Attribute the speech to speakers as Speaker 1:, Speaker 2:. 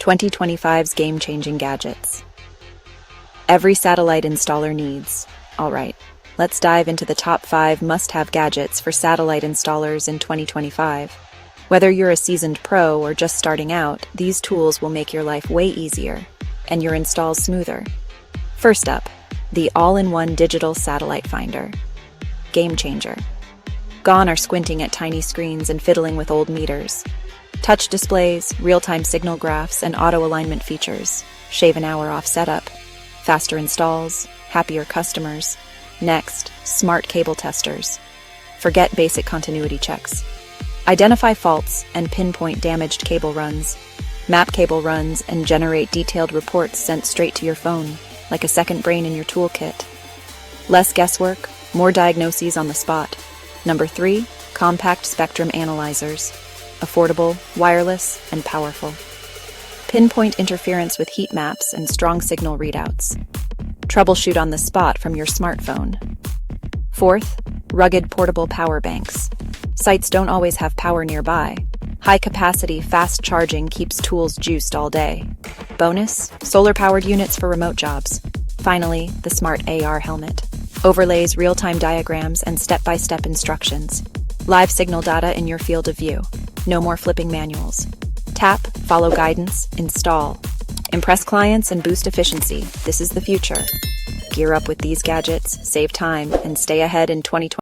Speaker 1: 2025's game-changing gadgets. Every satellite installer needs. All right, let's dive into the top 5 must-have gadgets for satellite installers in 2025. Whether you're a seasoned pro or just starting out, these tools will make your life way easier and your installs smoother. First up, the all-in-one digital satellite finder. Game changer. Gone are squinting at tiny screens and fiddling with old meters. Touch displays, real-time signal graphs, and auto-alignment features. Shave an hour off setup. Faster installs, happier customers. Next, smart cable testers. Forget basic continuity checks. Identify faults and pinpoint damaged cable runs. Map cable runs and generate detailed reports sent straight to your phone, like a second brain in your toolkit. Less guesswork, more diagnoses on the spot. Number 3, compact spectrum analyzers. Affordable, wireless, and powerful. Pinpoint interference with heat maps and strong signal readouts. Troubleshoot on the spot from your smartphone. Fourth, rugged portable power banks. Sites don't always have power nearby. High-capacity, fast charging keeps tools juiced all day. Bonus, solar-powered units for remote jobs. Finally, the smart AR helmet. Overlays real-time diagrams and step-by-step instructions. Live signal data in your field of view. No more flipping manuals. Tap, follow guidance, install. Impress clients and boost efficiency. This is the future. Gear up with these gadgets, save time, and stay ahead in 2020.